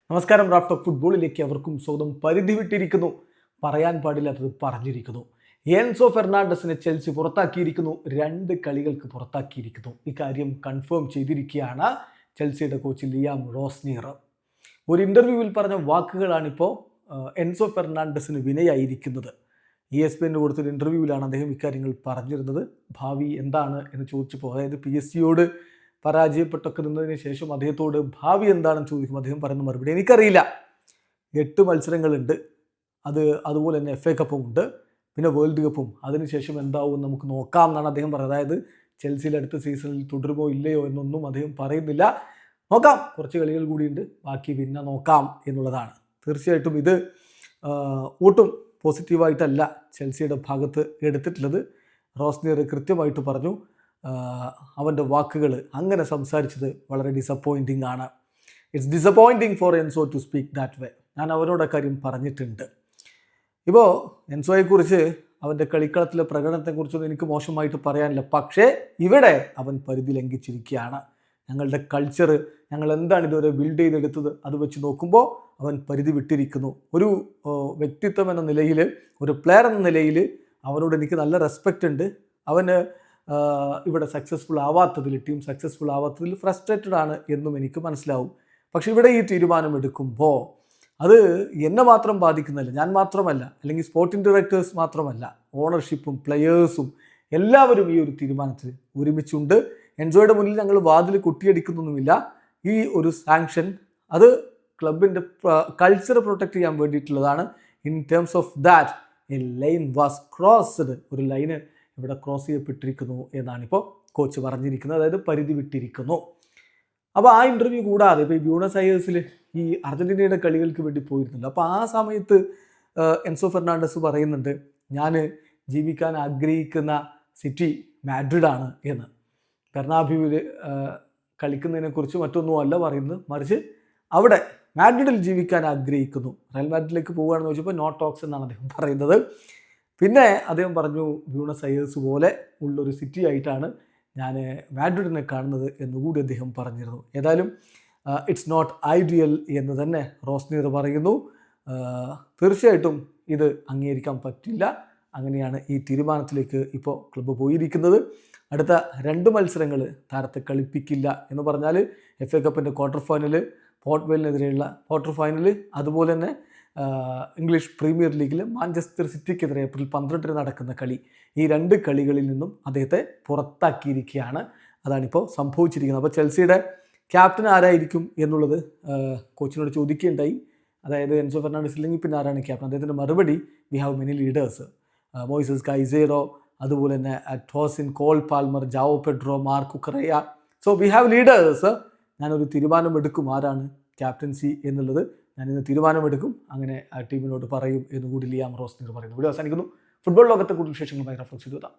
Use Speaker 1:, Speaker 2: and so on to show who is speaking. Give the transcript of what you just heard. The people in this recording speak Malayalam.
Speaker 1: നമസ്കാരം. റാഫ് ടോക്ക് ഫുട്ബോളിലേക്ക് അവർക്കും സ്വന്തം പരിധി വിട്ടിരിക്കുന്നു. പറയാൻ പാടില്ലാത്തത് പറഞ്ഞിരിക്കുന്നു. Enzo ഫെർണാണ്ടസിനെ Chelsea പുറത്താക്കിയിരിക്കുന്നു. 2 കളികൾക്ക് പുറത്താക്കിയിരിക്കുന്നു. ഇക്കാര്യം കൺഫേം ചെയ്തിരിക്കുകയാണ് ചെൽസിയുടെ കോച്ച് ലിയാം റോസ്നിയർ. ഒരു ഇൻ്റർവ്യൂവിൽ പറഞ്ഞ വാക്കുകളാണിപ്പോൾ എൻസോ ഫെർണാണ്ടസിന് വിനയായിരിക്കുന്നത്. ESPN കൊടുത്തൊരു ഇൻ്റർവ്യൂവിലാണ് അദ്ദേഹം ഇക്കാര്യങ്ങൾ പറഞ്ഞിരുന്നത്. ഭാവി എന്താണ് എന്ന് ചോദിച്ചപ്പോൾ, അതായത് PSG പരാജയപ്പെട്ടൊക്കെ നിന്നതിന് ശേഷം അദ്ദേഹത്തോട് ഭാവി എന്താണെന്ന് ചോദിക്കും. അദ്ദേഹം പറയുന്ന മറുപടി എനിക്കറിയില്ല. 8 മത്സരങ്ങളുണ്ട്, അതുപോലെ തന്നെ FA കപ്പും ഉണ്ട്, പിന്നെ വേൾഡ് കപ്പും. അതിനുശേഷം എന്താവും നമുക്ക് നോക്കാം എന്നാണ് അദ്ദേഹം പറഞ്ഞത്. അതായത് ചെൽസിയിൽ അടുത്ത സീസണിൽ തുടരുമോ ഇല്ലയോ എന്നൊന്നും അദ്ദേഹം പറയുന്നില്ല. നോക്കാം, കുറച്ച് കളികൾ കൂടിയുണ്ട്, ബാക്കി പിന്നെ നോക്കാം എന്നുള്ളതാണ്. തീർച്ചയായിട്ടും ഇത് ഒട്ടും പോസിറ്റീവായിട്ടല്ല ചെൽസിയുടെ ഭാഗത്ത് എടുത്തിട്ടുള്ളത്. റോസ്നിയർ കൃത്യമായിട്ട് പറഞ്ഞു, അവൻ്റെ വാക്കുകൾ അങ്ങനെ സംസാരിച്ചത് വളരെ ഡിസപ്പോയിൻറ്റിംഗ് ആണ്. It's disappointing for Enzo to speak that way. ഞാൻ അവരോട് കാര്യം പറഞ്ഞിട്ടുണ്ട്. ഇപ്പോൾ എൻസോയെക്കുറിച്ച്, അവൻ്റെ കളിക്കളത്തിലെ പ്രകടനത്തെക്കുറിച്ചൊന്നും എനിക്ക് മോശമായിട്ട് പറയാനില്ല. പക്ഷേ ഇവിടെ അവൻ പരിധി ലംഘിച്ചിരിക്കുകയാണ്. ഞങ്ങളുടെ കൾച്ചർ, ഞങ്ങൾ എന്താണ് ഇതുവരെ ബിൽഡ് ചെയ്തെടുത്തത്, അത് വെച്ച് നോക്കുമ്പോൾ അവൻ പരിധി വിട്ടിരിക്കുന്നു. ഒരു വ്യക്തിത്വം എന്ന നിലയിൽ, ഒരു പ്ലെയർ എന്ന നിലയിൽ അവനോട് എനിക്ക് നല്ല റെസ്പെക്റ്റ് ഉണ്ട്. അവന് ഇവിടെ സക്സസ്ഫുൾ ആവാത്തതിൽ, ടീം സക്സസ്ഫുൾ ആവാത്തതിൽ ഫ്രസ്ട്രേറ്റഡ് ആണ് എന്നും എനിക്ക് മനസ്സിലാവും. പക്ഷെ ഇവിടെ ഈ തീരുമാനം എടുക്കുമ്പോൾ അത് എന്നെ മാത്രം ബാധിക്കുന്നില്ല. ഞാൻ മാത്രമല്ല, അല്ലെങ്കിൽ സ്പോർട്ടിംഗ് ഡയറക്ടേഴ്സ് മാത്രമല്ല, ഓണർഷിപ്പും പ്ലെയേഴ്സും എല്ലാവരും ഈ ഒരു തീരുമാനത്തിൽ ഒരുമിച്ചുണ്ട്. എൻസോയുടെ മുന്നിൽ ഞങ്ങൾ വാതിൽ കൊട്ടിയടിക്കുന്നൊന്നുമില്ല. ഈ ഒരു സാങ്ഷൻ അത് ക്ലബിൻ്റെ കൾച്ചർ പ്രൊട്ടക്റ്റ് ചെയ്യാൻ വേണ്ടിയിട്ടുള്ളതാണ്. In terms of that a line was crossed. ഒരു ലൈന് ഇവിടെ ക്രോസ് ചെയ്യപ്പെട്ടിരിക്കുന്നു എന്നാണിപ്പോൾ കോച്ച് പറഞ്ഞിരിക്കുന്നത്. അതായത് പരിധി വിട്ടിരിക്കുന്നു. അപ്പോൾ ആ ഇൻ്റർവ്യൂ കൂടാതെ ഇപ്പോൾ ഈ ബ്യൂണസ് അയേഴ്സിൽ ഈ അർജൻറ്റീനയുടെ കളികൾക്ക് വേണ്ടി പോയിരുന്നുണ്ട്. അപ്പോൾ ആ സമയത്ത് എൻസോ ഫെർണാണ്ടസ് പറയുന്നുണ്ട്, ഞാൻ ജീവിക്കാൻ ആഗ്രഹിക്കുന്ന സിറ്റി മാഡ്രിഡാണ് എന്ന്. ബെർണാബ്യൂവിൽ കളിക്കുന്നതിനെക്കുറിച്ച് മറ്റൊന്നുമല്ല പറയുന്നത്, മറിച്ച് അവിടെ മാഡ്രിഡിൽ ജീവിക്കാൻ ആഗ്രഹിക്കുന്നു. റയൽ മാഡ്രിഡിലേക്ക് പോകുകയാണെന്ന് ചോദിച്ചപ്പോൾ നോ ടോക്സ് എന്നാണ് അദ്ദേഹം പറയുന്നത്. പിന്നെ അദ്ദേഹം പറഞ്ഞു, ബ്യൂണസ് അയേഴ്സ് പോലെ ഉള്ളൊരു സിറ്റി ആയിട്ടാണ് ഞാൻ മാഡ്രിഡിനെ കാണുന്നത് എന്നുകൂടി അദ്ദേഹം പറഞ്ഞിരുന്നു. ഏതായാലും ഇറ്റ്സ് നോട്ട് ഐഡിയൽ എന്ന് തന്നെ റോസ്നിയർ പറയുന്നു. തീർച്ചയായിട്ടും ഇത് അംഗീകരിക്കാൻ പറ്റില്ല. അങ്ങനെയാണ് ഈ തീരുമാനത്തിലേക്ക് ഇപ്പോൾ ക്ലബ്ബ് പോയിരിക്കുന്നത്. അടുത്ത 2 മത്സരങ്ങൾ താരത്തെ കളിപ്പിക്കില്ല എന്ന് പറഞ്ഞാൽ FA കപ്പിൻ്റെ ക്വാർട്ടർ ഫൈനൽ, പോർട്ട് വെയിലിനെതിരെയുള്ള ക്വാർട്ടർ ഫൈനൽ, അതുപോലെ തന്നെ ഇംഗ്ലീഷ് പ്രീമിയർ ലീഗിൽ മാഞ്ചസ്റ്റർ സിറ്റിക്കെതിരെ ഏപ്രിൽ 12 നടക്കുന്ന കളി. ഈ 2 കളികളിൽ നിന്നും അദ്ദേഹത്തെ പുറത്താക്കിയിരിക്കുകയാണ്. അതാണിപ്പോൾ സംഭവിച്ചിരിക്കുന്നത്. അപ്പോൾ ചെൽസിയുടെ ക്യാപ്റ്റൻ ആരായിരിക്കും എന്നുള്ളത് കോച്ചിനോട് ചോദിക്കുകയുണ്ടായി. അതായത് എൻസോ ഫെർണാണ്ടസ് ഇല്ലെങ്കിൽ പിന്നെ ആരാണ് ക്യാപ്റ്റൻ? അദ്ദേഹത്തിൻ്റെ മറുപടി, we have many leaders, Moises Caicedo, അതുപോലെ തന്നെ Tosin, Cole Palmer, Joao Pedro, Marc Cucurella. So we have leaders. ഞാനൊരു തീരുമാനമെടുക്കും ആരാണ് ക്യാപ്റ്റൻസി എന്നുള്ളത്. ഞാനിന്ന് തീരുമാനമെടുക്കും, അങ്ങനെ ആ ടീമിനോട് പറയും എന്നുകൂടി ലിയാം റോസ്നിയർ പറയുന്നു. ഇവിടെ അവസാനിക്കുന്നു. ഫുട്ബോൾ ലോകത്തെ കൂടുതൽ വിശേഷങ്ങളുമായി റഫ്ലക്സ് ചെയ്തു.